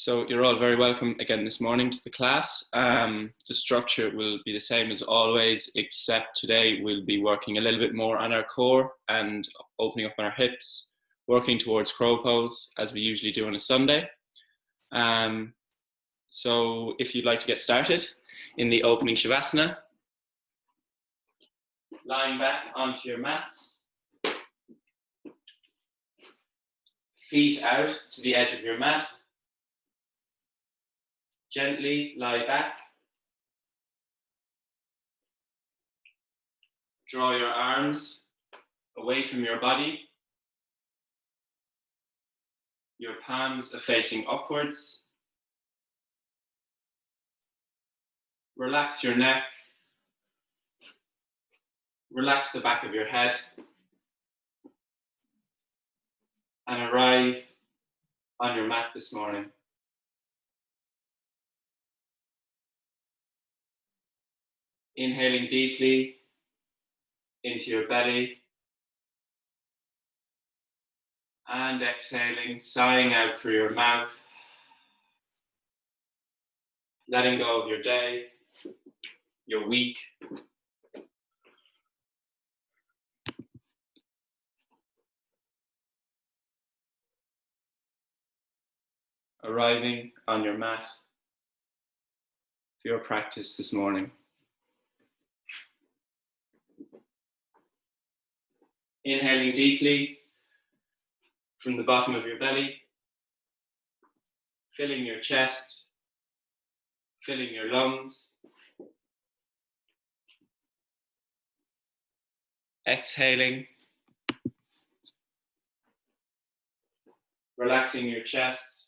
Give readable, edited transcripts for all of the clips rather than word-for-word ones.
So you're all very welcome again this morning to the class. The structure will be the same as always, except today we'll be working a little bit more on our core and opening up on our hips, working towards crow pose as we usually do on a Sunday. So if you'd like to get started in the opening Shavasana, lying back onto your mats, feet out to the edge of your mat. Gently lie back. Draw your arms away from your body. Your palms are facing upwards. Relax your neck. Relax the back of your head. And arrive on your mat this morning. Inhaling deeply into your belly. And exhaling, sighing out through your mouth. Letting go of your day, your week. Arriving on your mat for your practice this morning. Inhaling deeply from the bottom of your belly, filling your chest, filling your lungs. Exhaling, relaxing your chest,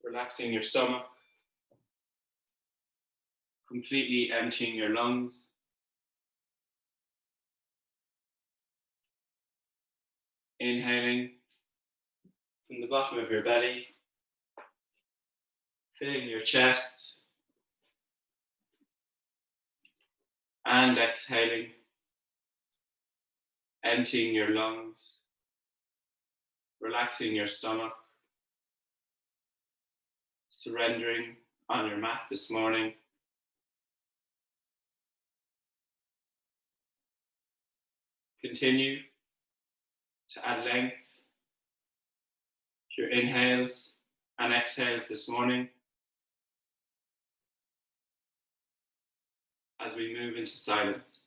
relaxing your stomach, completely emptying your lungs. Inhaling from the bottom of your belly, filling your chest, and exhaling, emptying your lungs, relaxing your stomach, surrendering on your mat this morning. Continue to add length to your inhales and exhales this morning as we move into silence.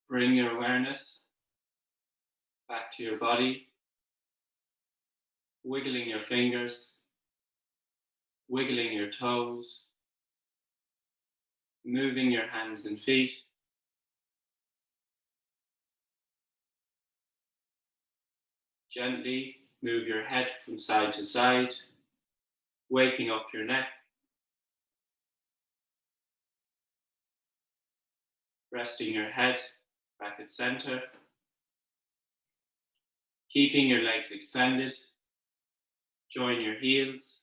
Bring your awareness back to your body, wiggling your fingers, wiggling your toes, moving your hands and feet. Gently move your head from side to side, waking up your neck. Resting your head back at center. Keeping your legs extended. Join your heels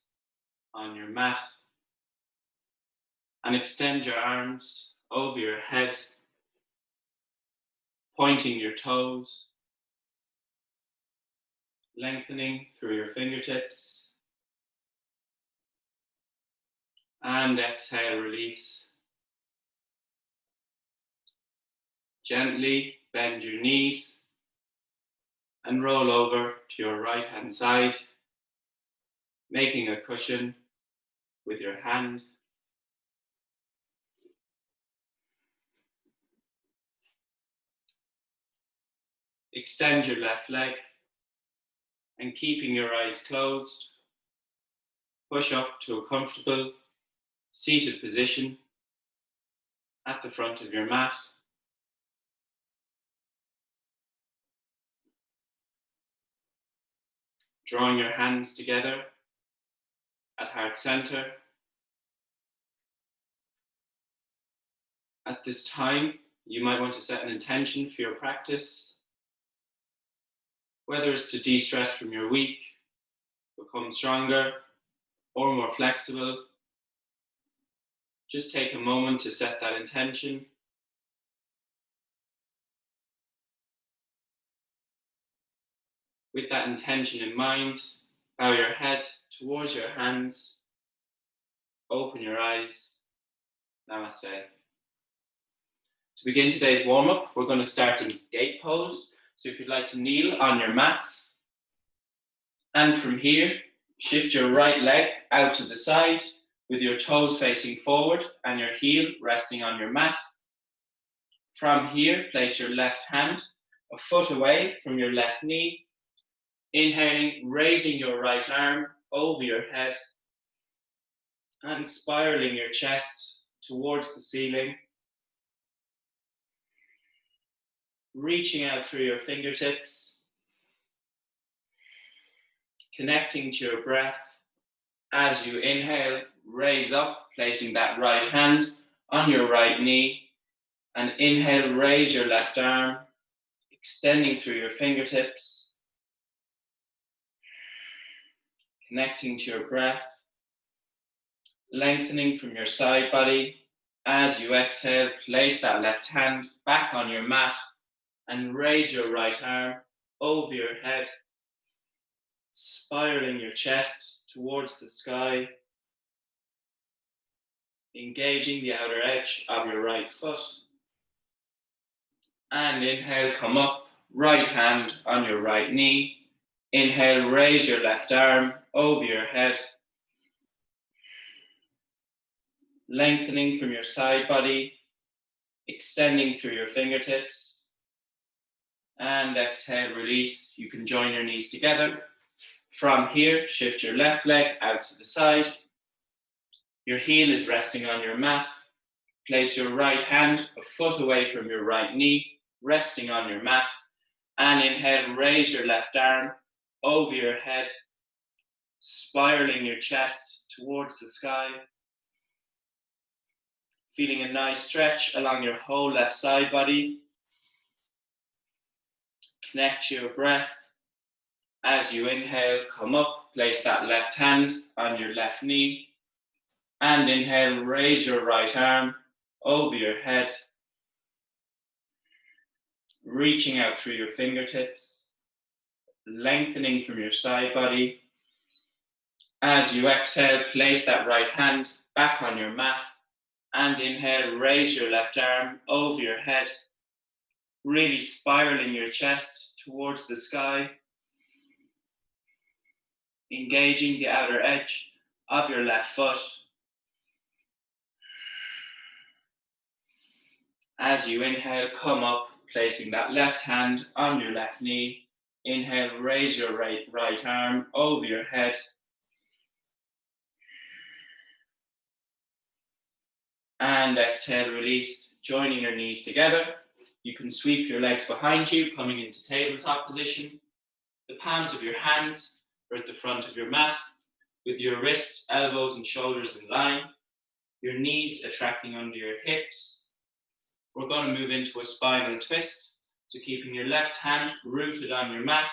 on your mat. And extend your arms over your head, pointing your toes, lengthening through your fingertips. And exhale, release. Gently bend your knees and roll over to your right hand side, making a cushion with your hand. Extend your left leg and keeping your eyes closed, push up to a comfortable seated position at the front of your mat. Drawing your hands together at heart center. At this time, you might want to set an intention for your practice, whether it's to de-stress from your week, become stronger or more flexible. Just take a moment to set that intention. With that intention in mind, bow your head towards your hands, open your eyes. Namaste. To begin today's warm-up, we're going to start in gate pose. So if you'd like to kneel on your mats, and from here, shift your right leg out to the side with your toes facing forward and your heel resting on your mat. From here, place your left hand a foot away from your left knee. Inhaling, raising your right arm over your head and spiraling your chest towards the ceiling. Reaching out through your fingertips, connecting to your breath. As you inhale, raise up, placing that right hand on your right knee. And inhale, raise your left arm, extending through your fingertips, connecting to your breath, lengthening from your side body. As you exhale, place that left hand back on your mat and raise your right arm over your head, spiraling your chest towards the sky, engaging the outer edge of your right foot. And inhale, come up, right hand on your right knee. Inhale, raise your left arm over your head, lengthening from your side body, extending through your fingertips. And exhale, release. You can join your knees together. From here, shift your left leg out to the side. Your heel is resting on your mat. Place your right hand a foot away from your right knee, resting on your mat. And inhale, raise your left arm over your head, spiraling your chest towards the sky. Feeling a nice stretch along your whole left side body. Connect to your breath. As you inhale, come up, place that left hand on your left knee. And inhale, raise your right arm over your head, reaching out through your fingertips, lengthening from your side body. As you exhale, place that right hand back on your mat. And inhale, raise your left arm over your head, really spiraling your chest towards the sky, engaging the outer edge of your left foot. As you inhale, come up, placing that left hand on your left knee. Inhale, raise your right arm over your head. And exhale, release, joining your knees together. You can sweep your legs behind you, coming into tabletop position. The palms of your hands are at the front of your mat, with your wrists, elbows, and shoulders in line. Your knees attracting under your hips. We're going to move into a spinal twist. So keeping your left hand rooted on your mat.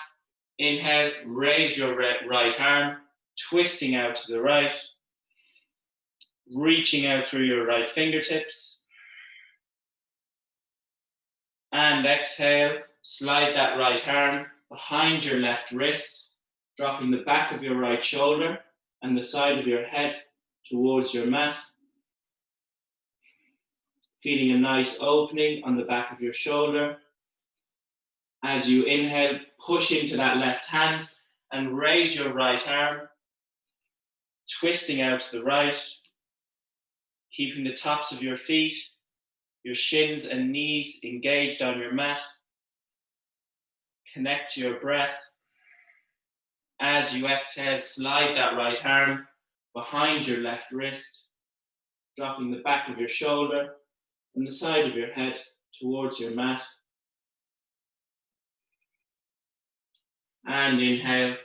Inhale, raise your right arm, twisting out to the right, reaching out through your right fingertips. And exhale, slide that right arm behind your left wrist, dropping the back of your right shoulder and the side of your head towards your mat. Feeling a nice opening on the back of your shoulder. As you inhale, push into that left hand and raise your right arm, twisting out to the right, keeping the tops of your feet, your shins and knees engaged on your mat. Connect to your breath. As you exhale, slide that right arm behind your left wrist, dropping the back of your shoulder and the side of your head towards your mat. And inhale,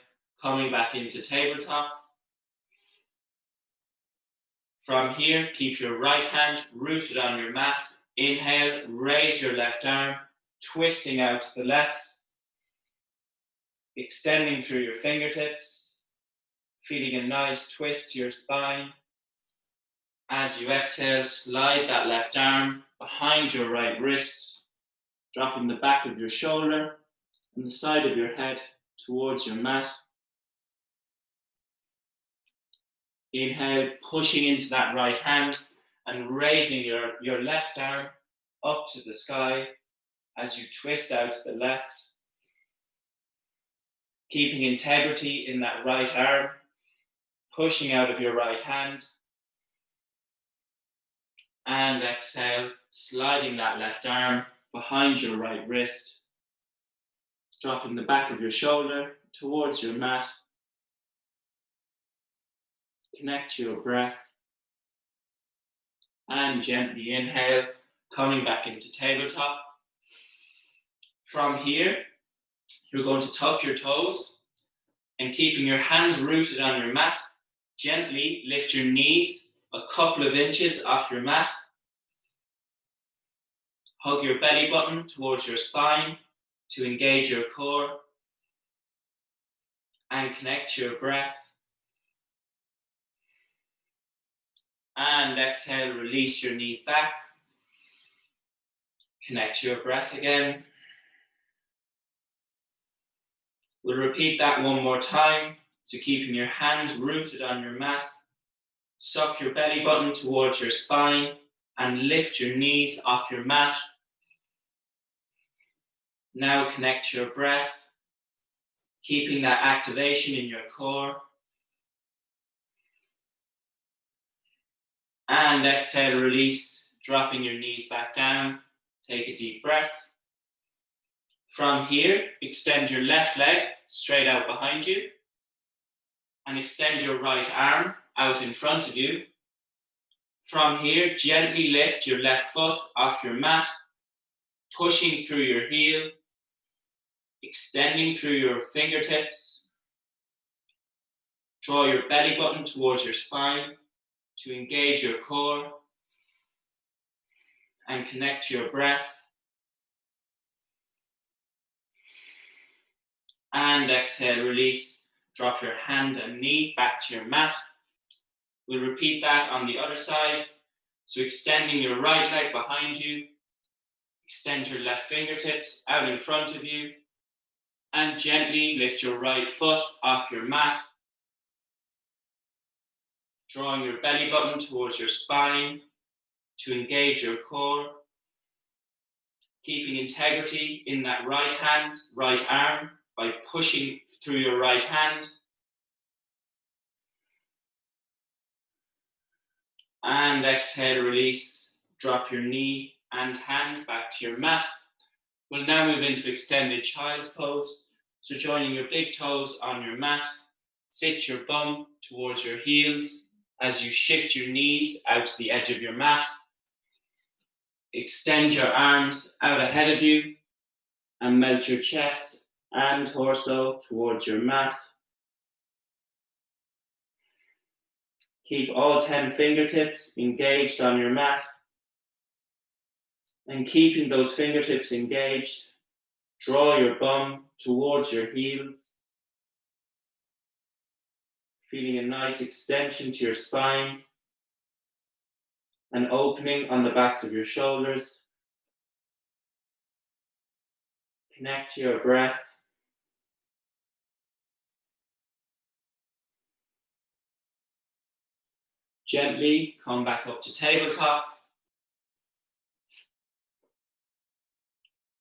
coming back into tabletop. From here, keep your right hand rooted on your mat. Inhale, raise your left arm, twisting out to the left, extending through your fingertips, feeling a nice twist to your spine. As you exhale, slide that left arm behind your right wrist, dropping the back of your shoulder and the side of your head towards your mat. Inhale, pushing into that right hand and raising your left arm up to the sky as you twist out to the left. Keeping integrity in that right arm, pushing out of your right hand. And exhale, sliding that left arm behind your right wrist, dropping the back of your shoulder towards your mat. Connect to your breath. And gently inhale, coming back into tabletop. From here, you're going to tuck your toes and keeping your hands rooted on your mat, gently lift your knees a couple of inches off your mat. Hug your belly button towards your spine to engage your core and connect to your breath. And exhale, release your knees back. Connect to your breath again. We'll repeat that one more time. So keeping your hands rooted on your mat, suck your belly button towards your spine and lift your knees off your mat. Now connect to your breath, keeping that activation in your core. And exhale, release, dropping your knees back down. Take a deep breath. From here, extend your left leg straight out behind you and extend your right arm out in front of you. From here, gently lift your left foot off your mat, pushing through your heel, extending through your fingertips. Draw your belly button towards your spine to engage your core and connect to your breath. And exhale, release. Drop your hand and knee back to your mat. We'll repeat that on the other side. So extending your right leg behind you, extend your left fingertips out in front of you, and gently lift your right foot off your mat. Drawing your belly button towards your spine to engage your core. Keeping integrity in that right hand, right arm by pushing through your right hand. And exhale, release. Drop your knee and hand back to your mat. We'll now move into extended child's pose. So joining your big toes on your mat, sit your bum towards your heels as you shift your knees out to the edge of your mat. Extend your arms out ahead of you and melt your chest and torso towards your mat. Keep all 10 fingertips engaged on your mat. And keeping those fingertips engaged, draw your bum towards your heels. Feeling a nice extension to your spine and opening on the backs of your shoulders. Connect to your breath. Gently come back up to tabletop.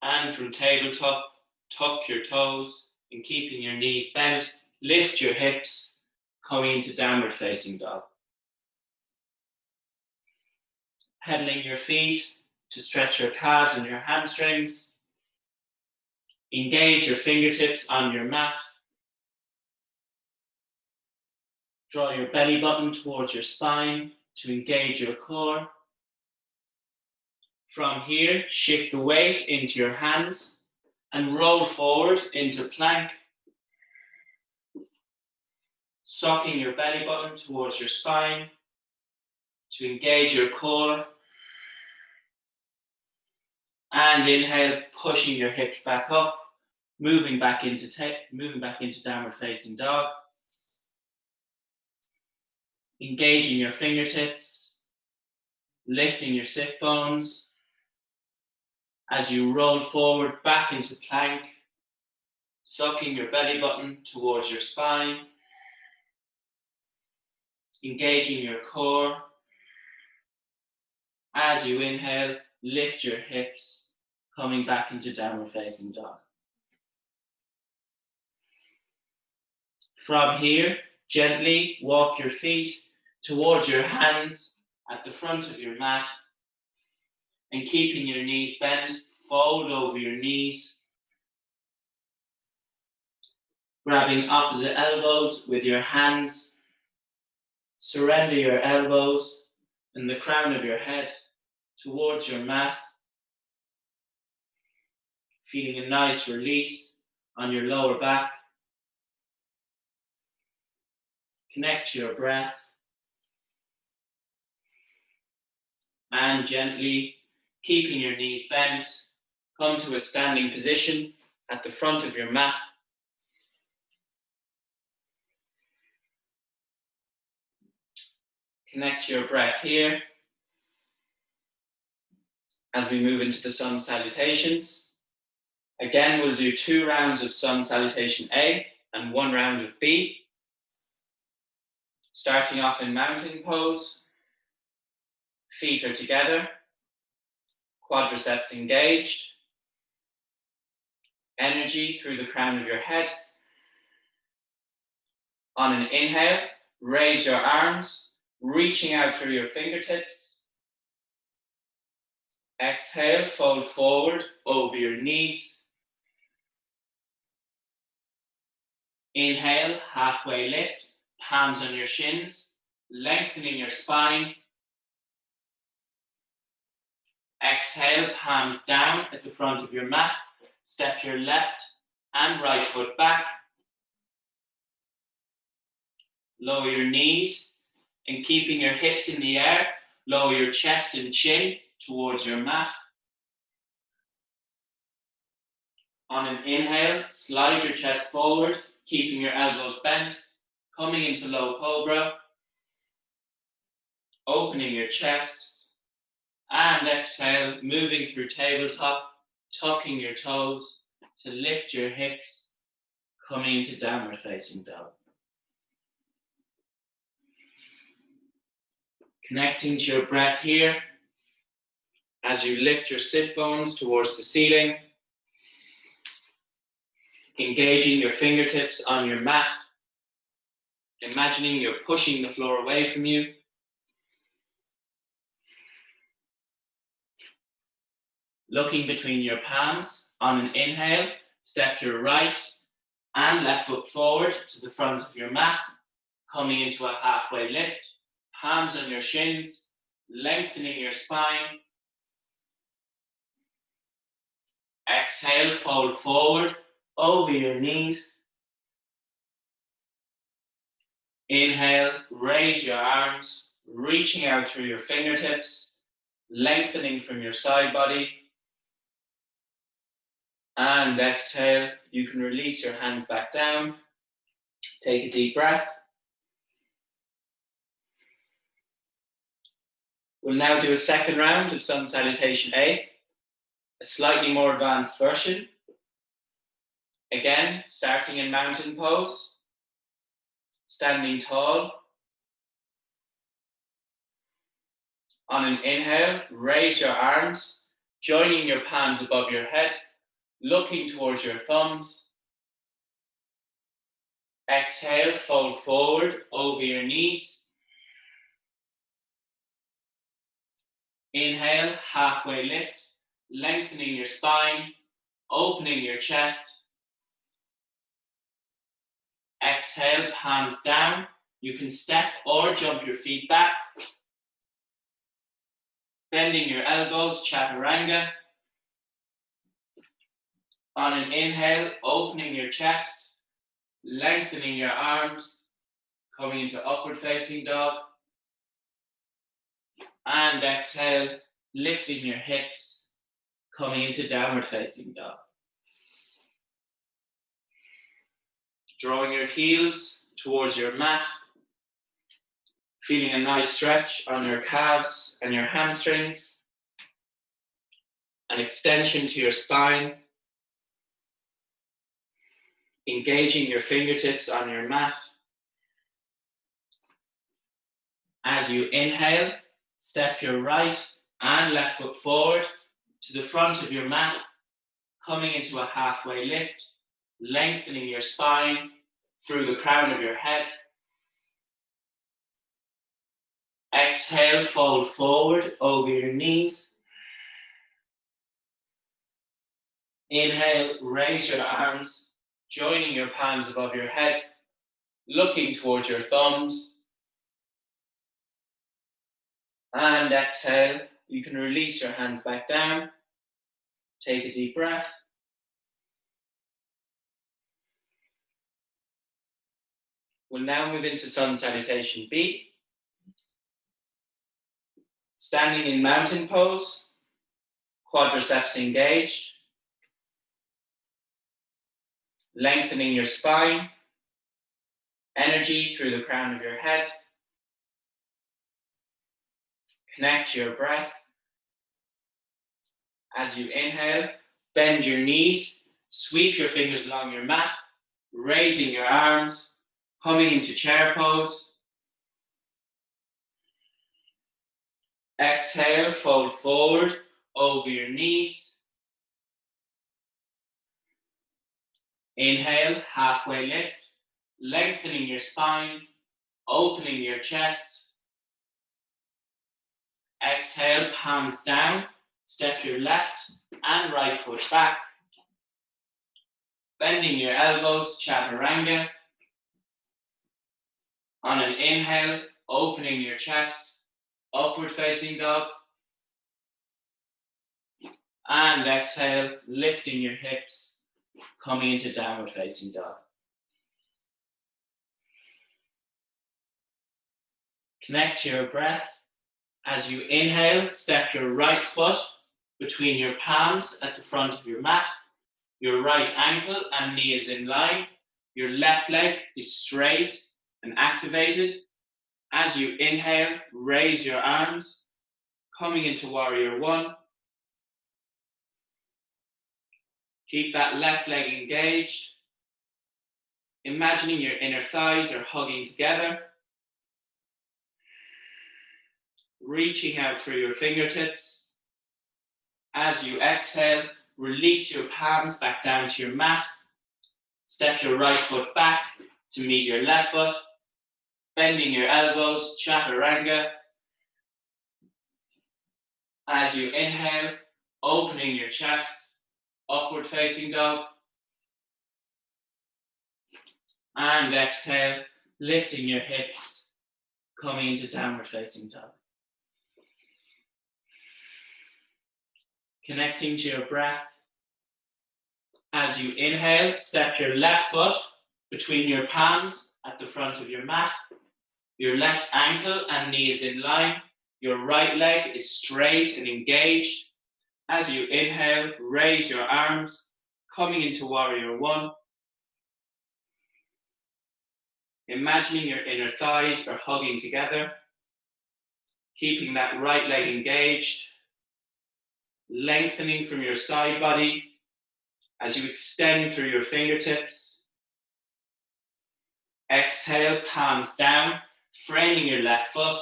And from tabletop, tuck your toes and keeping your knees bent, lift your hips, coming into downward facing dog. Pedaling your feet to stretch your calves and your hamstrings. Engage your fingertips on your mat. Draw your belly button towards your spine to engage your core. From here, shift the weight into your hands and roll forward into plank. Sucking your belly button towards your spine to engage your core. And inhale, pushing your hips back up, moving back into downward facing dog. Engaging your fingertips, lifting your sit bones as you roll forward back into plank, sucking your belly button towards your spine, engaging your core. As you inhale, lift your hips, coming back into downward facing dog. From here, gently walk your feet towards your hands at the front of your mat and keeping your knees bent, fold over your knees. Grabbing opposite elbows with your hands. Surrender your elbows and the crown of your head towards your mat. Feeling a nice release on your lower back. Connect to your breath. And gently, keeping your knees bent, come to a standing position at the front of your mat. Connect to your breath here as we move into the sun salutations. Again, we'll do 2 rounds of sun salutation A and 1 round of B. Starting off in mountain pose. Feet are together. Quadriceps engaged. Energy through the crown of your head. On an inhale, raise your arms, reaching out through your fingertips. Exhale, fold forward over your knees. Inhale, halfway lift, palms on your shins, lengthening your spine. Exhale, palms down at the front of your mat. Step your left and right foot back. Lower your knees and keeping your hips in the air, lower your chest and chin towards your mat. On an inhale, slide your chest forward, keeping your elbows bent, coming into low cobra. Opening your chest. And exhale, moving through tabletop, tucking your toes to lift your hips, coming into downward facing dog. Connecting to your breath here as you lift your sit bones towards the ceiling. Engaging your fingertips on your mat. Imagining you're pushing the floor away from you. Looking between your palms On an inhale, step your right and left foot forward to the front of your mat, coming into a halfway lift, palms on your shins, lengthening your spine. Exhale, fold forward over your knees. Inhale, raise your arms, reaching out through your fingertips, lengthening from your side body. And exhale, you can release your hands back down. Take a deep breath. We'll now do a second round of Sun Salutation A, a slightly more advanced version. Again, starting in mountain pose, standing tall. On an inhale, raise your arms, joining your palms above your head, looking towards your thumbs. Exhale, fold forward over your knees. Inhale, halfway lift, lengthening your spine, opening your chest. Exhale, palms down. You can step or jump your feet back. Bending your elbows, chaturanga. On an inhale, opening your chest, lengthening your arms, coming into upward facing dog. And exhale, lifting your hips, coming into downward facing dog. Drawing your heels towards your mat, feeling a nice stretch on your calves and your hamstrings, an extension to your spine, engaging your fingertips on your mat. As you inhale, step your right and left foot forward to the front of your mat, coming into a halfway lift, lengthening your spine through the crown of your head. Exhale, fold forward over your knees. Inhale, raise your arms, joining your palms above your head, looking towards your thumbs. And exhale, you can release your hands back down. Take a deep breath. We'll now move into Sun Salutation B. Standing in mountain pose, quadriceps engaged. Lengthening your spine, energy through the crown of your head. Connect your breath. As you inhale, bend your knees, sweep your fingers along your mat, raising your arms, coming into chair pose. Exhale, fold forward over your knees. Inhale, halfway lift, lengthening your spine, opening your chest. Exhale, palms down, step your left and right foot back. Bending your elbows, chaturanga. On an inhale, opening your chest, upward facing dog. And exhale, lifting your hips, coming into downward facing dog. Connect to your breath. As you inhale, step your right foot between your palms at the front of your mat. Your right ankle and knee is in line. Your left leg is straight and activated. As you inhale, raise your arms, coming into warrior one. Keep that left leg engaged. Imagining your inner thighs are hugging together. Reaching out through your fingertips. As you exhale, release your palms back down to your mat. Step your right foot back to meet your left foot. Bending your elbows, chaturanga. As you inhale, opening your chest, Upward facing dog. And exhale, lifting your hips, coming into downward facing dog. Connecting to your breath. As you inhale, step your left foot between your palms at the front of your mat. Your left ankle and knee is in line. Your right leg is straight and engaged. As you inhale, raise your arms, coming into warrior one. Imagining your inner thighs are hugging together. Keeping that right leg engaged. Lengthening from your side body as you extend through your fingertips. Exhale, palms down, framing your left foot.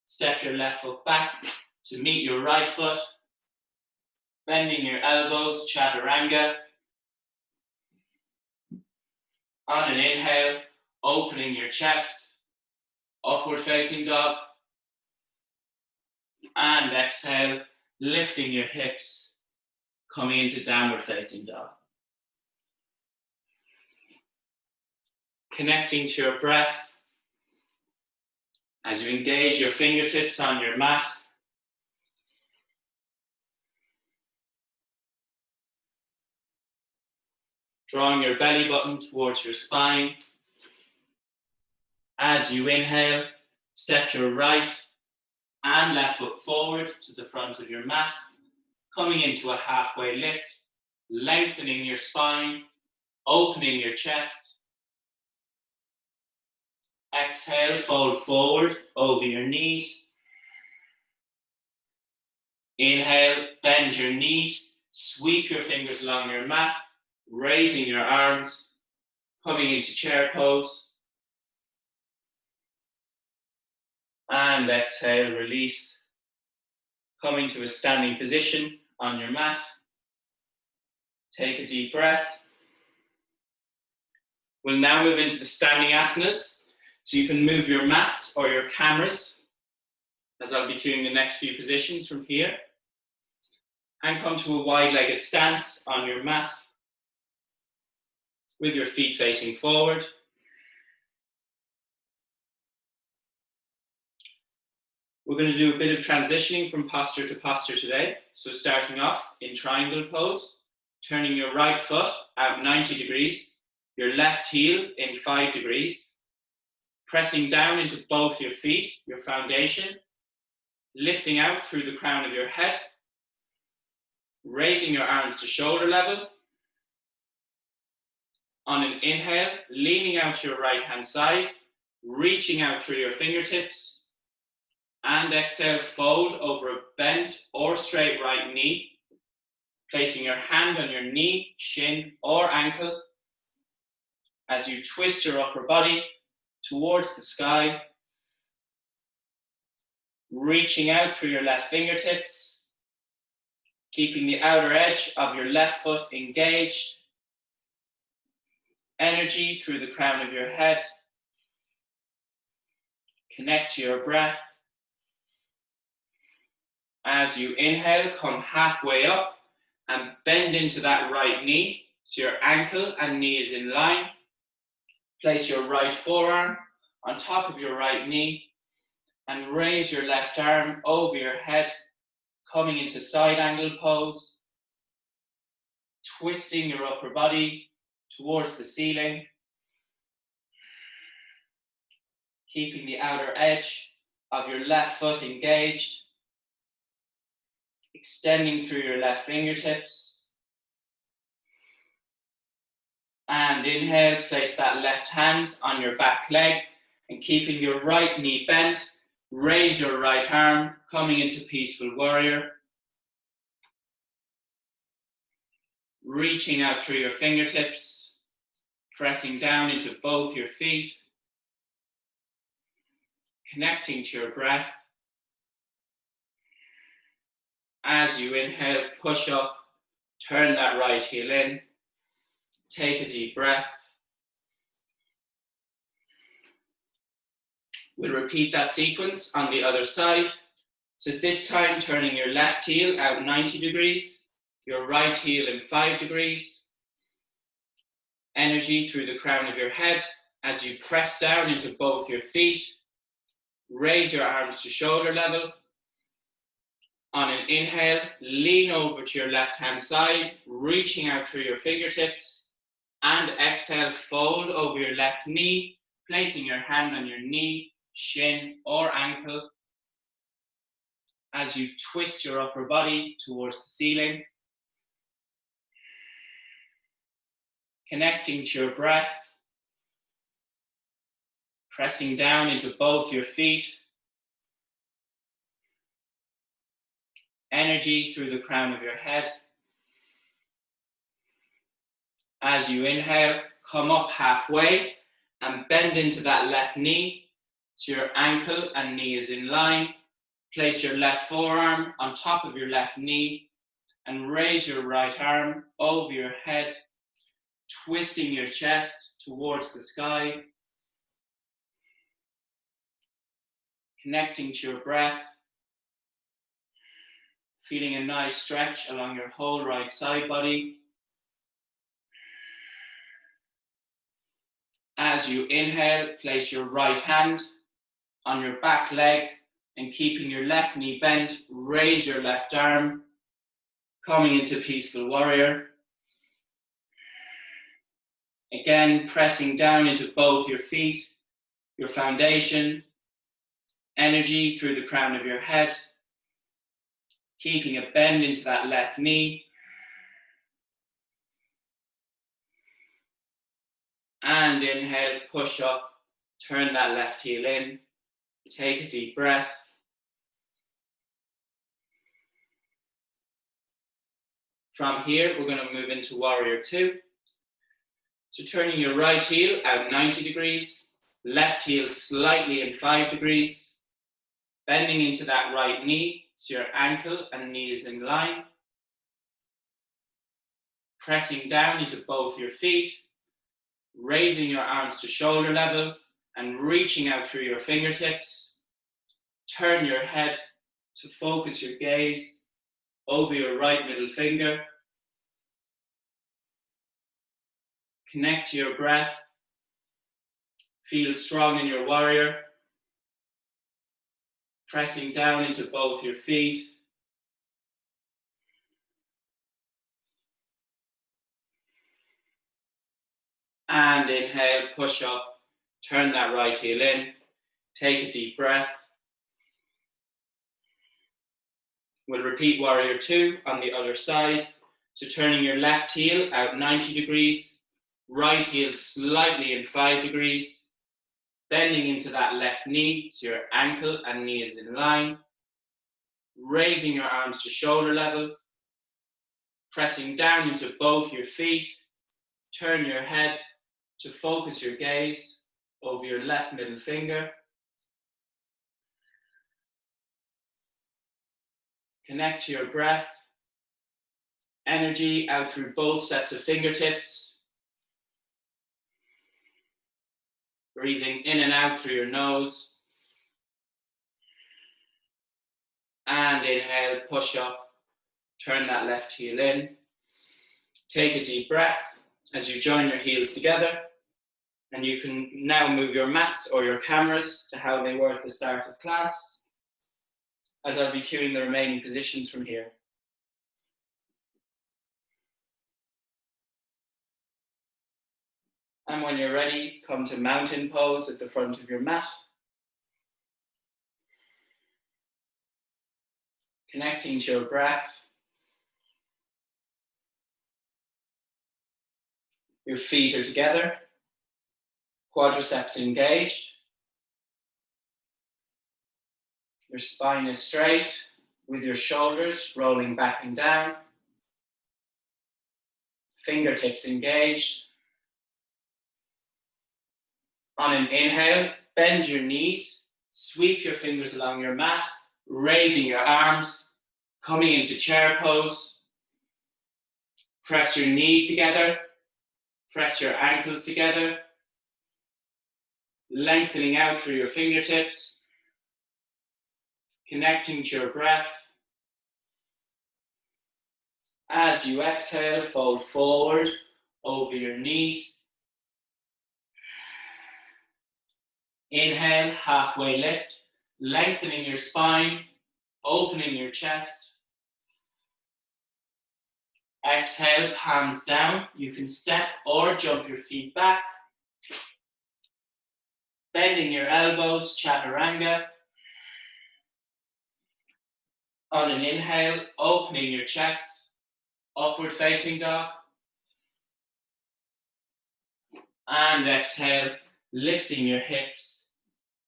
Step your left foot back to meet your right foot. Bending your elbows, chaturanga. On an inhale, opening your chest, upward facing dog. And exhale, lifting your hips, coming into downward facing dog. Connecting to your breath as you engage your fingertips on your mat. Drawing your belly button towards your spine. As you inhale, step your right and left foot forward to the front of your mat, coming into a halfway lift, lengthening your spine, opening your chest. Exhale, fold forward over your knees. Inhale, bend your knees, sweep your fingers along your mat, raising your arms, coming into chair pose. And exhale, release, coming to a standing position on your mat. Take a deep breath. We'll now move into the standing asanas. So you can move your mats or your cameras, as I'll be doing the next few positions from here. And come to a wide-legged stance on your mat, with your feet facing forward. We're going to do a bit of transitioning from posture to posture today. So starting off in triangle pose, turning your right foot out 90 degrees, your left heel in 5 degrees, pressing down into both your feet, your foundation, lifting out through the crown of your head, raising your arms to shoulder level. On an inhale, leaning out to your right hand side, reaching out through your fingertips, and exhale, fold over a bent or straight right knee, placing your hand on your knee, shin, or ankle as you twist your upper body towards the sky, reaching out through your left fingertips, keeping the outer edge of your left foot engaged, energy through the crown of your head. Connect to your breath. As you inhale, come halfway up and bend into that right knee, so your ankle and knee is in line. Place your right forearm on top of your right knee and raise your left arm over your head, coming into side angle pose, twisting your upper body towards the ceiling, keeping the outer edge of your left foot engaged, extending through your left fingertips. And inhale, place that left hand on your back leg and keeping your right knee bent, raise your right arm, coming into peaceful warrior. Reaching out through your fingertips, pressing down into both your feet, connecting to your breath. As you inhale, push up, turn that right heel in, take a deep breath. We'll repeat that sequence on the other side. So this time, turning your left heel out 90 degrees, your right heel in 5 degrees. Energy through the crown of your head as you press down into both your feet. Raise your arms to shoulder level. On an inhale, lean over to your left-hand side, reaching out through your fingertips. And exhale, fold over your left knee, placing your hand on your knee, shin, or ankle as you twist your upper body towards the ceiling. Connecting to your breath, pressing down into both your feet. Energy through the crown of your head. As you inhale, come up halfway and bend into that left knee so your ankle and knee is in line. Place your left forearm on top of your left knee and raise your right arm over your head, twisting your chest towards the sky. Connecting to your breath, feeling a nice stretch along your whole right side body. As you inhale, place your right hand on your back leg and keeping your left knee bent, raise your left arm, coming into Peaceful Warrior. Again, pressing down into both your feet, your foundation, energy through the crown of your head, keeping a bend into that left knee. And inhale, push up, turn that left heel in, take a deep breath. From here, we're going to move into Warrior Two. So turning your right heel out 90 degrees, left heel slightly in 5 degrees, bending into that right knee so your ankle and knee is in line. Pressing down into both your feet, raising your arms to shoulder level and reaching out through your fingertips. Turn your head to focus your gaze over your right middle finger. Connect to your breath. Feel strong in your warrior. Pressing down into both your feet. And inhale, push up, turn that right heel in, take a deep breath. We'll repeat Warrior Two on the other side. So turning your left heel out 90 degrees, right heel slightly in 5 degrees, bending into that left knee so your ankle and knee is in line, raising your arms to shoulder level, pressing down into both your feet, turn your head to focus your gaze over your left middle finger. Connect to your breath, energy out through both sets of fingertips. Breathing in and out through your nose. And inhale, push up, turn that left heel in. Take a deep breath as you join your heels together. And you can now move your mats or your cameras to how they were at the start of class, as I'll be cueing the remaining positions from here. And when you're ready, come to mountain pose at the front of your mat. Connecting to your breath. Your feet are together, quadriceps engaged. Your spine is straight with your shoulders rolling back and down. Fingertips engaged. On an inhale, bend your knees, sweep your fingers along your mat, raising your arms, coming into chair pose. Press your knees together, press your ankles together, lengthening out through your fingertips, connecting to your breath. As you exhale, fold forward over your knees. Inhale, halfway lift, lengthening your spine, opening your chest. Exhale, palms down. You can step or jump your feet back. Bending your elbows, chaturanga. On an inhale, opening your chest, upward facing dog. And exhale, lifting your hips,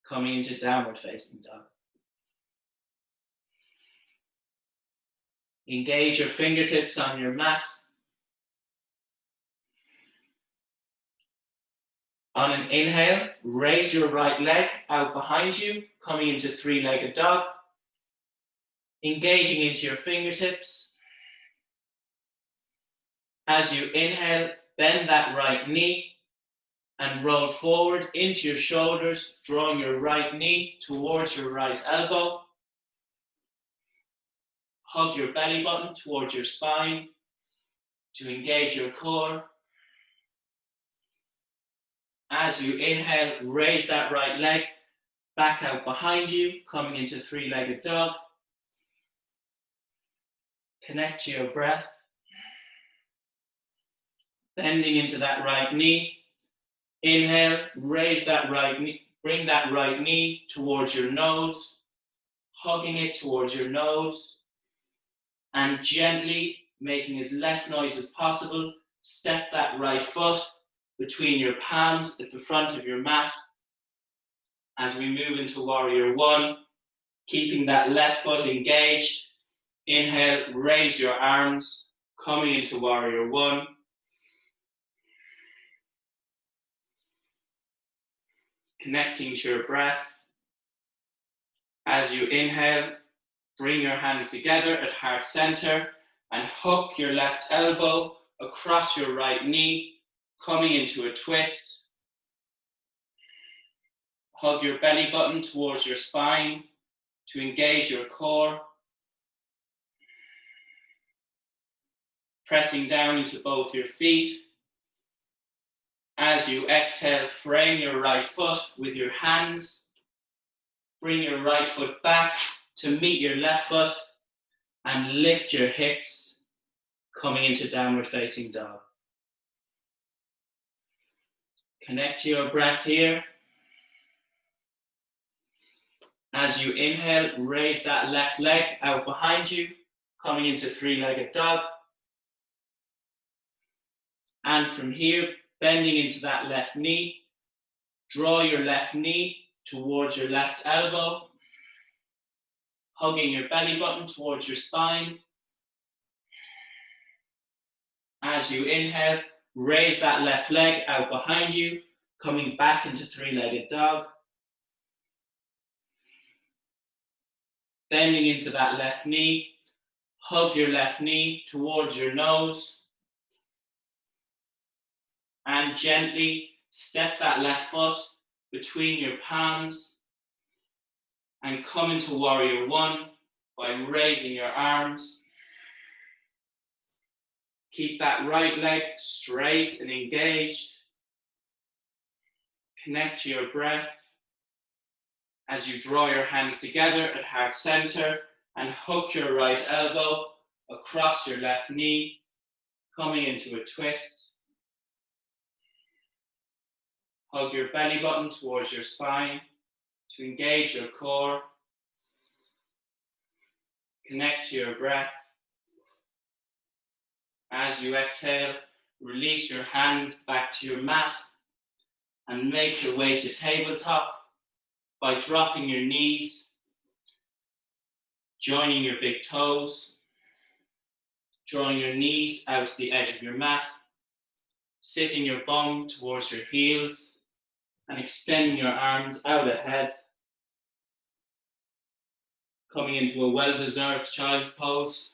coming into downward facing dog. Engage your fingertips on your mat. On an inhale, raise your right leg out behind you, coming into three-legged dog. Engaging into your fingertips. As you inhale, bend that right knee and roll forward into your shoulders, drawing your right knee towards your right elbow. Hug your belly button towards your spine to engage your core. As you inhale, raise that right leg back out behind you, coming into three-legged dog. Connect to your breath. Bending into that right knee. Inhale, raise that right knee, bring that right knee towards your nose, hugging it towards your nose, and gently, making as less noise as possible, step that right foot between your palms at the front of your mat as we move into warrior one, keeping that left foot engaged. Inhale, raise your arms, coming into warrior one. Connecting to your breath. As you inhale, bring your hands together at heart center and hook your left elbow across your right knee, coming into a twist. Hug your belly button towards your spine to engage your core. Pressing down into both your feet. As you exhale, frame your right foot with your hands. Bring your right foot back to meet your left foot and lift your hips, coming into downward facing dog. Connect to your breath here. As you inhale, raise that left leg out behind you, coming into three-legged dog. And from here, bending into that left knee, draw your left knee towards your left elbow, hugging your belly button towards your spine. As you inhale, raise that left leg out behind you, coming back into three-legged dog. Bending into that left knee, hug your left knee towards your nose, and gently step that left foot between your palms and come into warrior one by raising your arms. Keep that right leg straight and engaged. Connect to your breath as you draw your hands together at heart center and hook your right elbow across your left knee, coming into a twist. Hug your belly button towards your spine to engage your core. Connect to your breath. As you exhale, release your hands back to your mat and make your way to tabletop by dropping your knees, joining your big toes, drawing your knees out to the edge of your mat, sitting your bum towards your heels and extending your arms out ahead, coming into a well-deserved child's pose,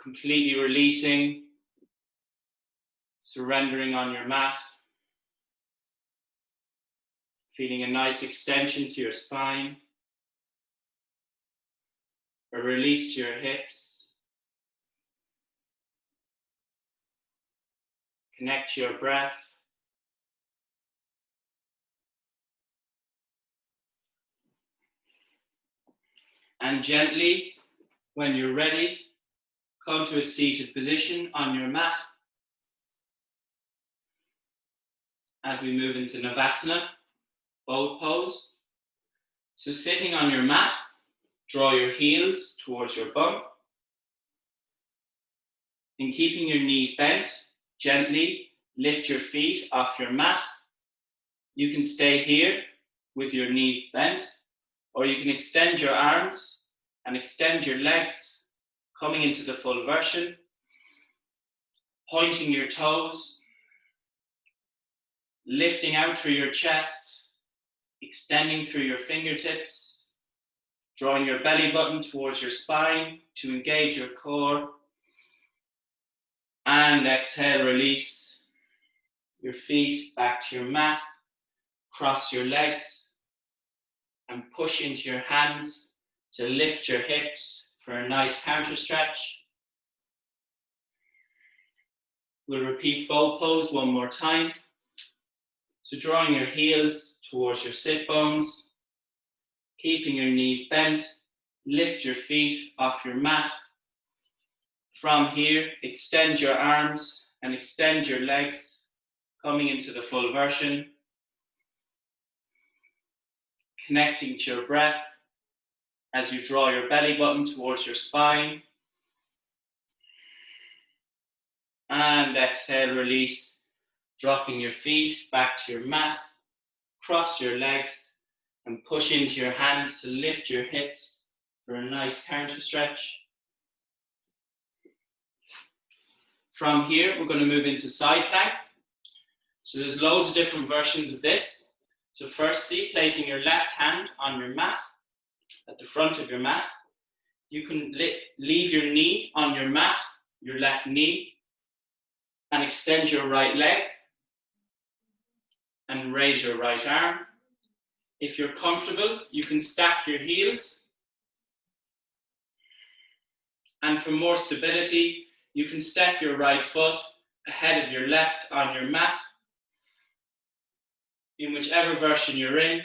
completely releasing, surrendering on your mat, feeling a nice extension to your spine, a a release to your hips. Connect to your breath. And gently, when you're ready, come to a seated position on your mat as we move into Navasana, boat pose. So sitting on your mat, draw your heels towards your bum. And keeping your knees bent, gently lift your feet off your mat. You can stay here with your knees bent, or you can extend your arms and extend your legs, coming into the full version, pointing your toes, lifting out through your chest, extending through your fingertips, drawing your belly button towards your spine to engage your core. And exhale, release your feet back to your mat, cross your legs, and push into your hands to lift your hips for a nice counter stretch. We'll repeat boat pose one more time. So drawing your heels towards your sit bones, keeping your knees bent, lift your feet off your mat. From here, extend your arms and extend your legs, coming into the full version. Connecting to your breath as you draw your belly button towards your spine. And exhale, release, dropping your feet back to your mat, cross your legs, and push into your hands to lift your hips for a nice counter stretch. From here, we're going to move into side plank. So there's loads of different versions of this. So firstly, placing your left hand on your mat, at the front of your mat. You can leave your knee on your mat, your left knee, and extend your right leg and raise your right arm. If you're comfortable, you can stack your heels. And for more stability, you can step your right foot ahead of your left on your mat. In whichever version you're in,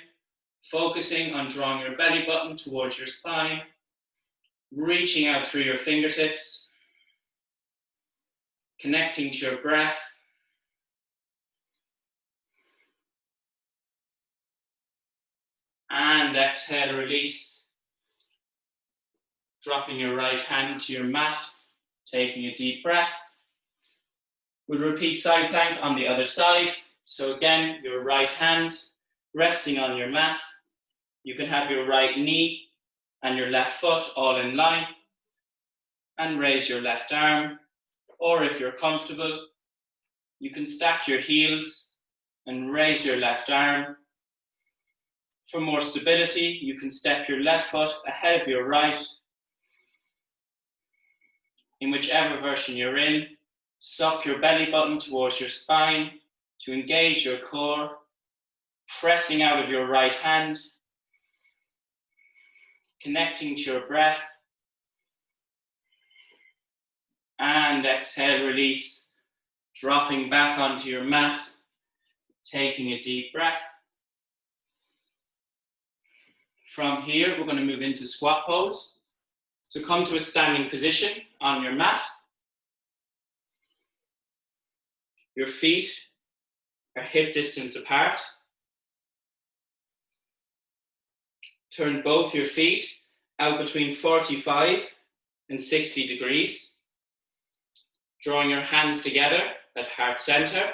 focusing on drawing your belly button towards your spine, reaching out through your fingertips, connecting to your breath. And exhale, release. Dropping your right hand to your mat, taking a deep breath. We'll repeat side plank on the other side. So again, your right hand resting on your mat. You can have your right knee and your left foot all in line and raise your left arm. Or if you're comfortable, you can stack your heels and raise your left arm. For more stability, you can step your left foot ahead of your right. In whichever version you're in, suck your belly button towards your spine to engage your core, pressing out of your right hand, connecting to your breath, and exhale, release, dropping back onto your mat, taking a deep breath. From here, we're going to move into squat pose. So come to a standing position on your mat. Your feet are hip distance apart. Turn both your feet out between 45 and 60 degrees. Drawing your hands together at heart center.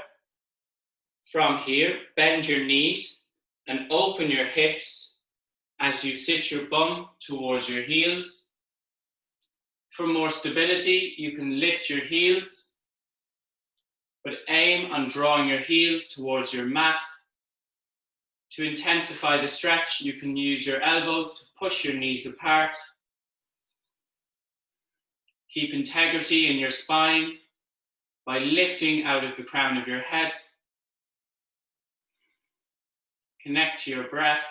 From here, bend your knees and open your hips as you sit your bum towards your heels. For more stability, you can lift your heels, but aim on drawing your heels towards your mat. To intensify the stretch, you can use your elbows to push your knees apart. Keep integrity in your spine by lifting out of the crown of your head. Connect to your breath.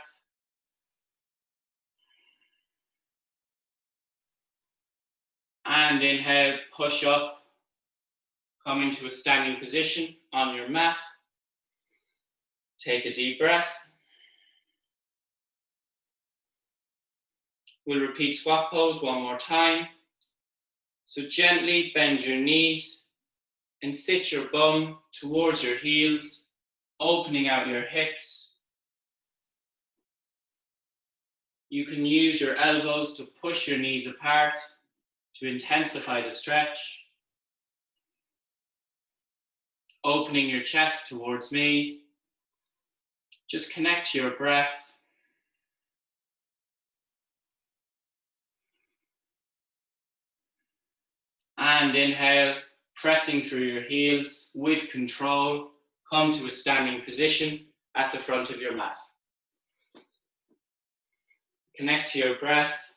And inhale, push up, come into a standing position on your mat. Take a deep breath. We'll repeat squat pose one more time. So gently bend your knees and sit your bum towards your heels, opening out your hips. You can use your elbows to push your knees apart to intensify the stretch. Opening your chest towards me. Just connect to your breath. And inhale, pressing through your heels with control, come to a standing position at the front of your mat. Connect to your breath.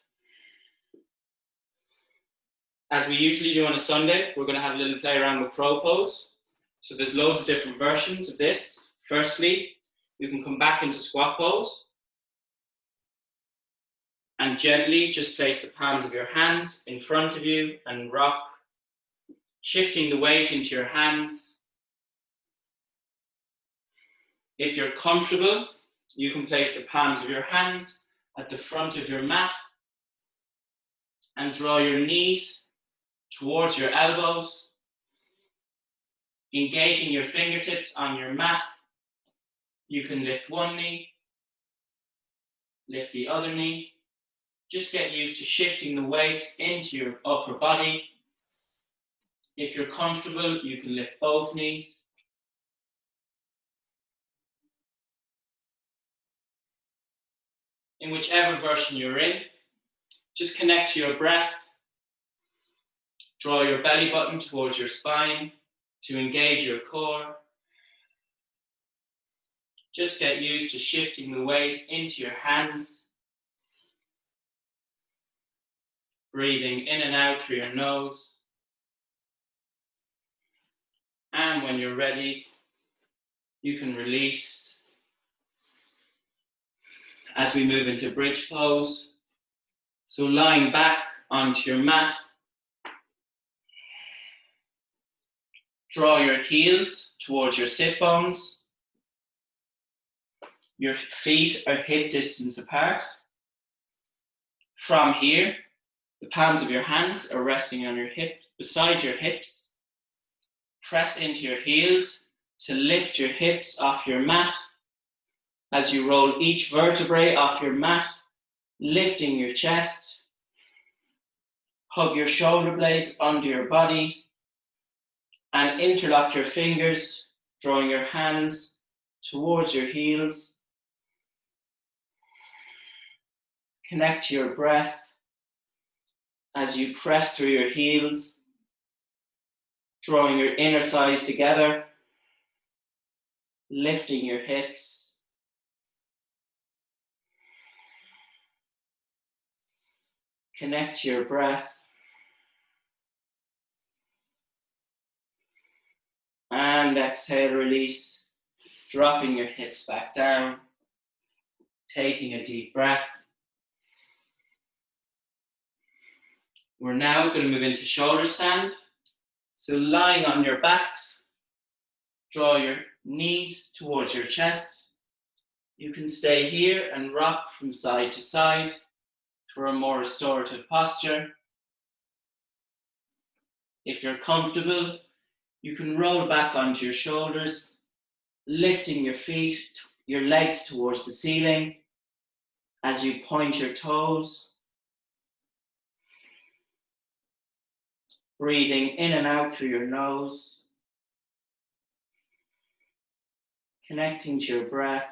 As we usually do on a Sunday, we're going to have a little play around with crow pose. So there's loads of different versions of this. Firstly, you can come back into squat pose and gently just place the palms of your hands in front of you and rock, shifting the weight into your hands. If you're comfortable, you can place the palms of your hands at the front of your mat and draw your knees towards your elbows, engaging your fingertips on your mat. You can lift one knee, lift the other knee. Just get used to shifting the weight into your upper body. If you're comfortable, you can lift both knees. In whichever version you're in, just connect to your breath. Draw your belly button towards your spine to engage your core. Just get used to shifting the weight into your hands. Breathing in and out through your nose. And when you're ready, you can release as we move into bridge pose. So lying back onto your mat, draw your heels towards your sit bones. Your feet are hip distance apart. From here, the palms of your hands are resting on your hips, beside your hips. Press into your heels to lift your hips off your mat as you roll each vertebrae off your mat, lifting your chest. Hug your shoulder blades under your body and interlock your fingers, drawing your hands towards your heels. Connect to your breath as you press through your heels, drawing your inner thighs together, lifting your hips. Connect to your breath. And exhale, release, dropping your hips back down, taking a deep breath. We're now going to move into shoulder stand. So lying on your backs, draw your knees towards your chest. You can stay here and rock from side to side for a more restorative posture. If you're comfortable, you can roll back onto your shoulders, lifting your feet, your legs towards the ceiling as you point your toes. Breathing in and out through your nose. Connecting to your breath.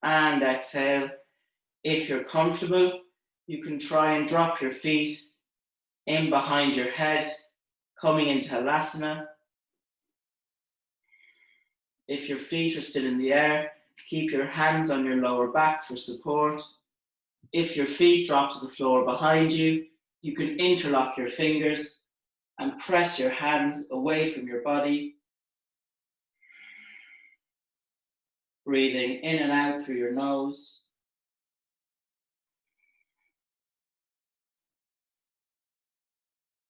And exhale. If you're comfortable, you can try and drop your feet in behind your head, coming into Halasana. If your feet are still in the air, keep your hands on your lower back for support. If your feet drop to the floor behind you, you can interlock your fingers and press your hands away from your body. Breathing in and out through your nose.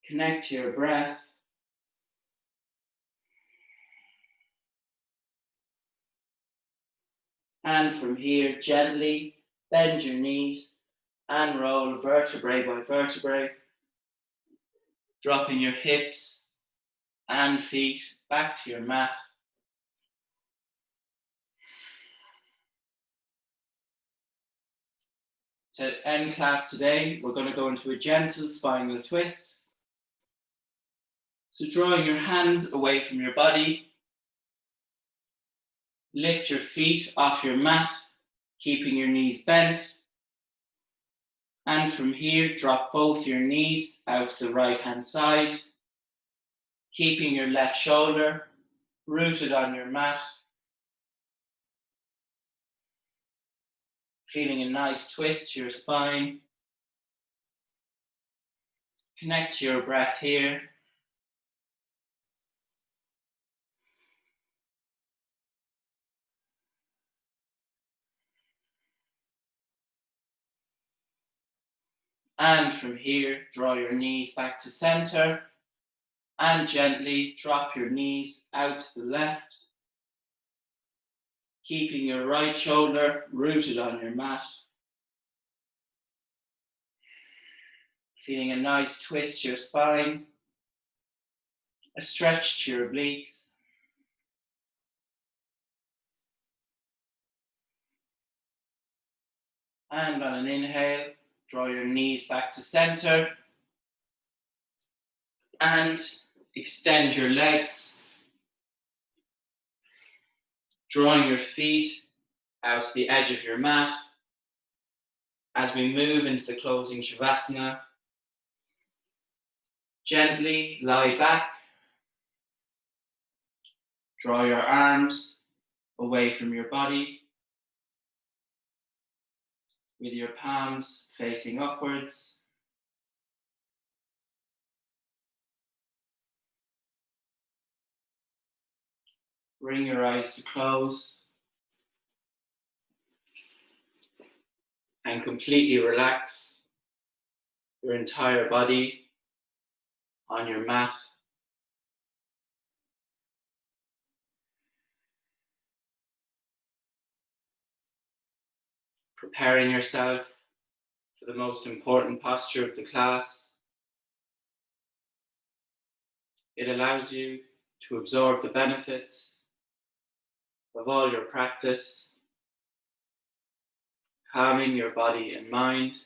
Connect to your breath. And from here, gently bend your knees and roll vertebrae by vertebrae, dropping your hips and feet back to your mat. To end class today, we're going to go into a gentle spinal twist. So drawing your hands away from your body, lift your feet off your mat, keeping your knees bent. And from here, drop both your knees out to the right-hand side, keeping your left shoulder rooted on your mat. Feeling a nice twist to your spine. Connect to your breath here. And from here, draw your knees back to center and gently drop your knees out to the left, keeping your right shoulder rooted on your mat. Feeling a nice twist to your spine, a stretch to your obliques. And on an inhale, draw your knees back to center and extend your legs, drawing your feet out to the edge of your mat as we move into the closing Shavasana. Gently lie back, draw your arms away from your body with your palms facing upwards. Bring your eyes to close and completely relax your entire body on your mat. Preparing yourself for the most important posture of the class. It allows you to absorb the benefits of all your practice, calming your body and mind.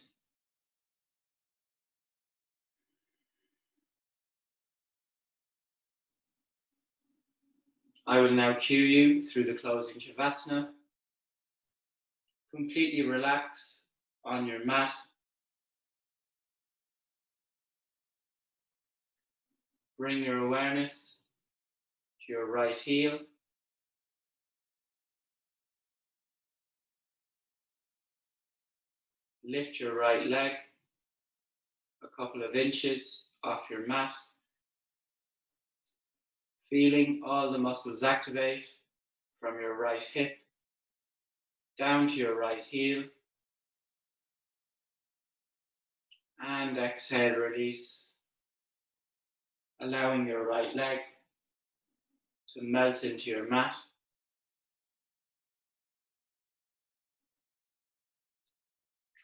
I will now cue you through the closing Shavasana. Completely relax on your mat. Bring your awareness to your right heel. Lift your right leg a couple of inches off your mat. Feeling all the muscles activate from your right hip down to your right heel. And exhale, release, allowing your right leg to melt into your mat.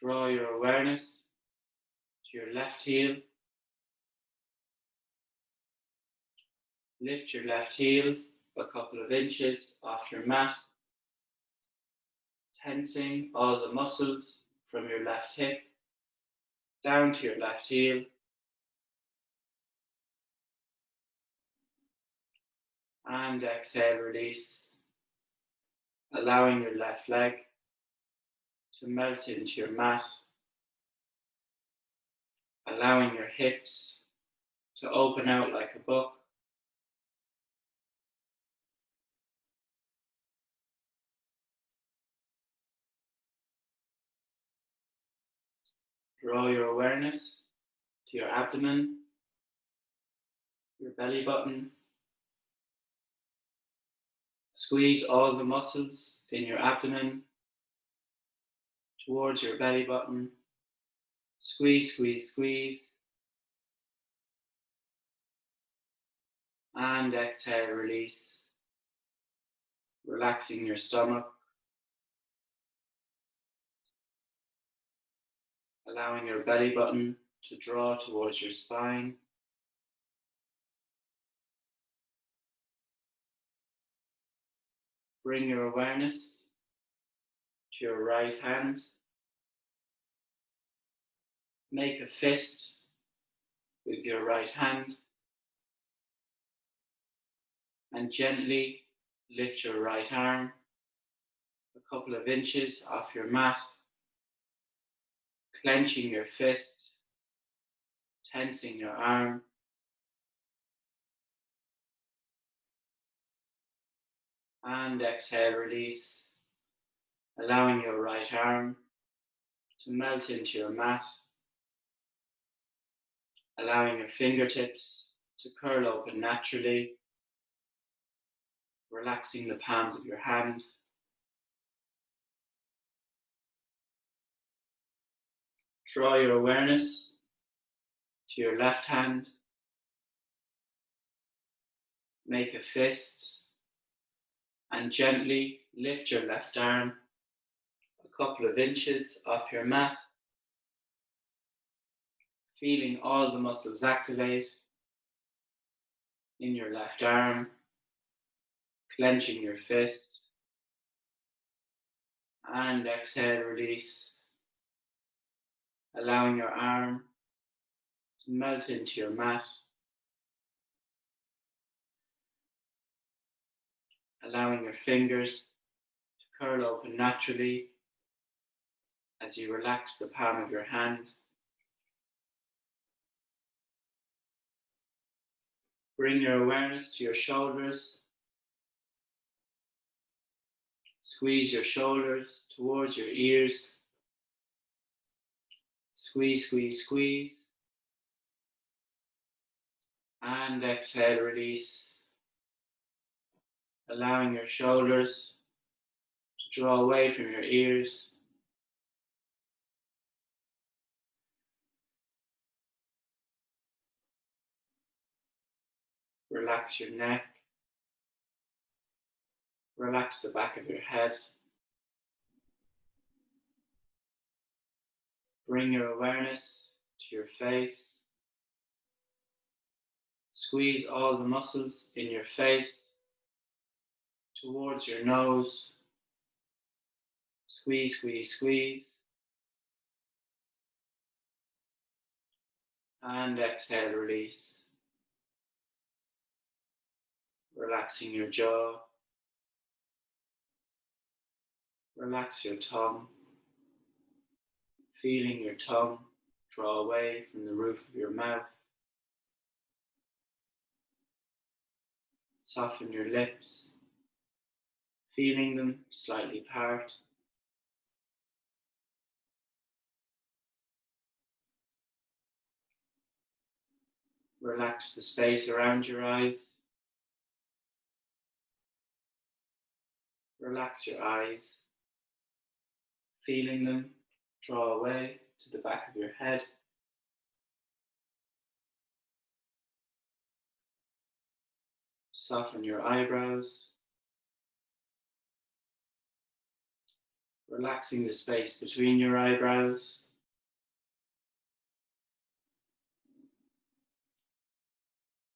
Draw your awareness to your left heel. Lift your left heel a couple of inches off your mat, tensing all the muscles from your left hip down to your left heel. And exhale, release, allowing your left leg to melt into your mat, allowing your hips to open out like a book. Draw your awareness to your abdomen, your belly button, Squeeze all the muscles in your abdomen towards your belly button. Squeeze, squeeze, squeeze. And exhale, release. Relaxing your stomach. Allowing your belly button to draw towards your spine. Bring your awareness to your right hand. Make a fist with your right hand and gently lift your right arm a couple of inches off your mat, clenching your fist, tensing your arm. And exhale, release, allowing your right arm to melt into your mat, allowing your fingertips to curl open naturally, relaxing the palms of your hand. Draw your awareness to your left hand. Make a fist and gently lift your left arm a couple of inches off your mat, feeling all the muscles activate in your left arm, clenching your fist, and exhale, release, allowing your arm to melt into your mat, allowing your fingers to curl open naturally as you relax the palm of your hand. Bring your awareness to your shoulders. Squeeze your shoulders towards your ears. Squeeze, squeeze, squeeze. And exhale, release. Allowing your shoulders to draw away from your ears. Relax your neck. Relax the back of your head. Bring your awareness to your face. Squeeze all the muscles in your face towards your nose. Squeeze, squeeze, squeeze. And exhale, release. Relaxing your jaw. Relax your tongue. Feeling your tongue draw away from the roof of your mouth. Soften your lips, feeling them slightly part. Relax the space around your eyes. Relax your eyes, feeling them draw away to the back of your head. Soften your eyebrows, relaxing the space between your eyebrows.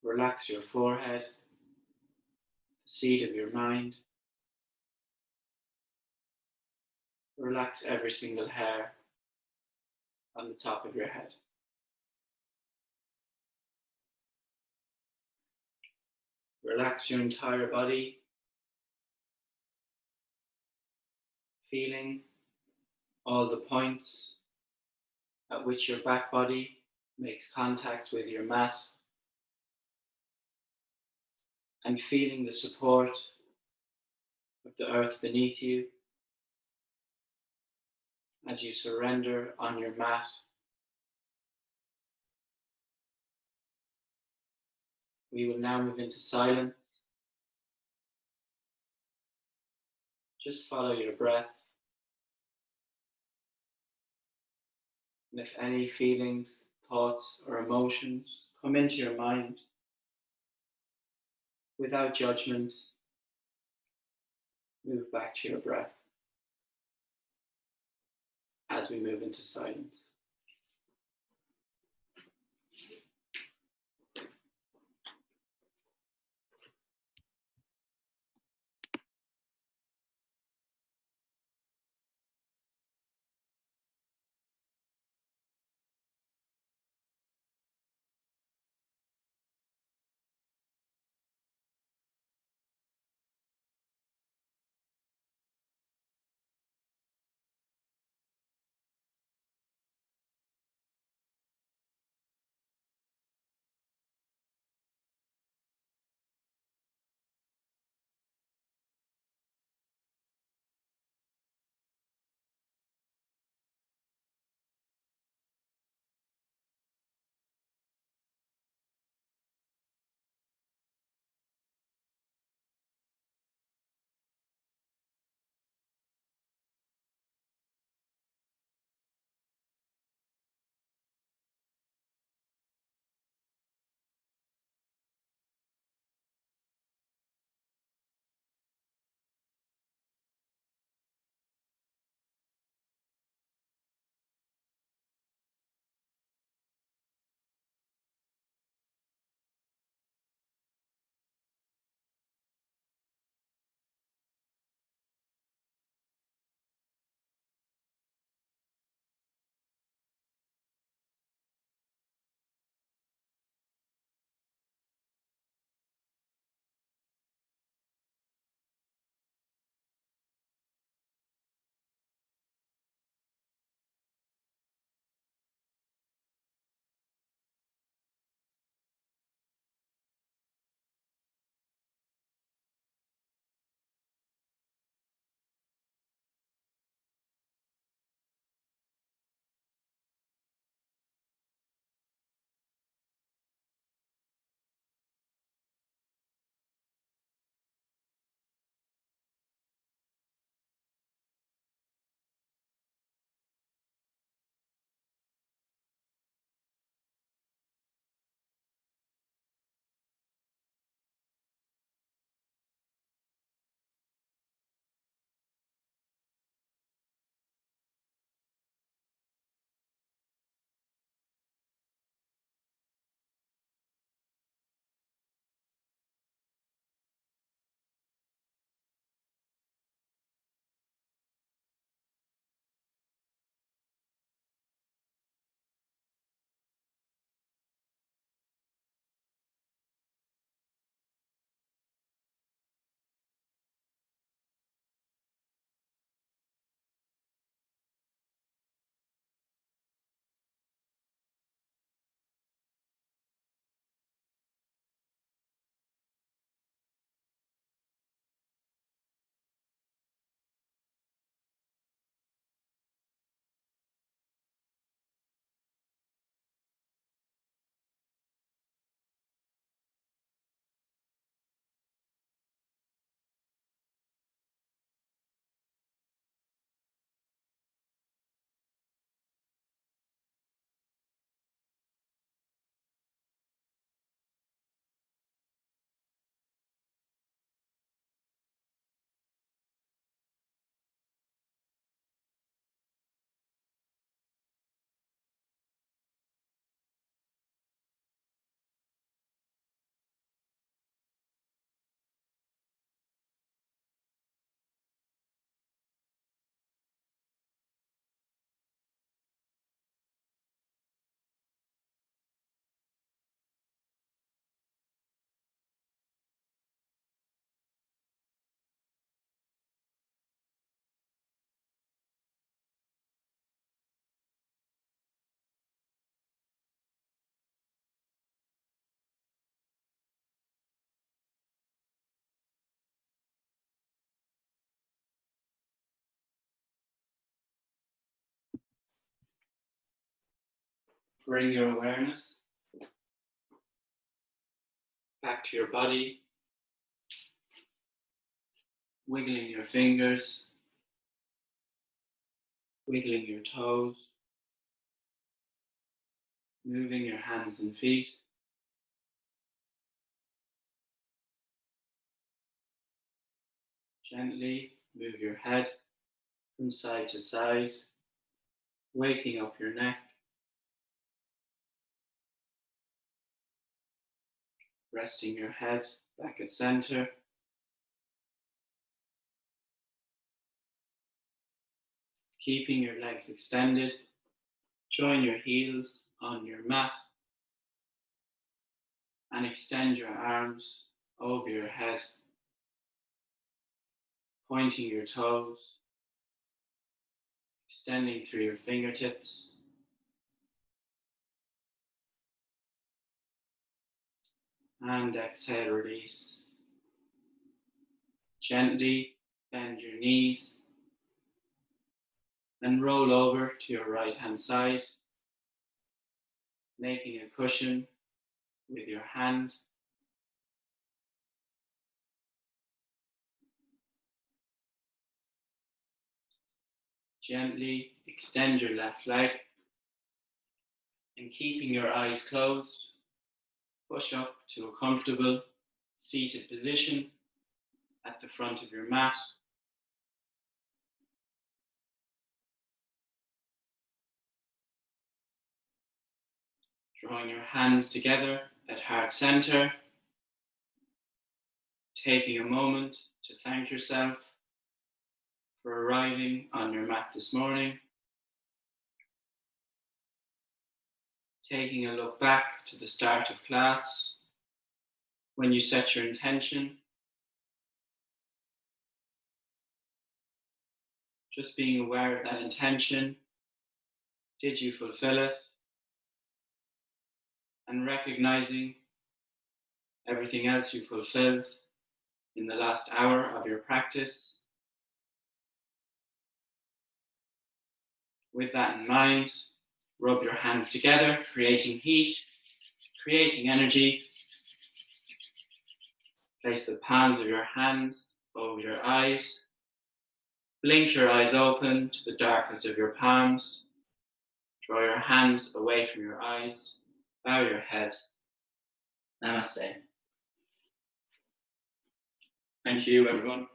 Relax your forehead, the seat of your mind. Relax every single hair on the top of your head. Relax your entire body, feeling all the points at which your back body makes contact with your mat, and feeling the support of the earth beneath you as you surrender on your mat. We will now move into silence. Just follow your breath. And if any feelings, thoughts, or emotions come into your mind, without judgment, move back to your breath as we move into silence. Bring your awareness back to your body, wiggling your fingers, wiggling your toes, moving your hands and feet. Gently move your head from side to side, waking up your neck, resting your head back at center. Keeping your legs extended, join your heels on your mat and extend your arms over your head, pointing your toes, extending through your fingertips. And exhale, release. Gently bend your knees and roll over to your right hand side, making a cushion with your hand. Gently extend your left leg and keeping your eyes closed, push up to a comfortable seated position at the front of your mat. Drawing your hands together at heart center, taking a moment to thank yourself for arriving on your mat this morning. Taking a look back to the start of class, when you set your intention. Just being aware of that intention. Did you fulfill it? And recognizing everything else you fulfilled in the last hour of your practice. With that in mind, rub your hands together, creating heat, creating energy. Place the palms of your hands over your eyes. Blink your eyes open to the darkness of your palms. Draw your hands away from your eyes. Bow your head. Namaste. Thank you, everyone.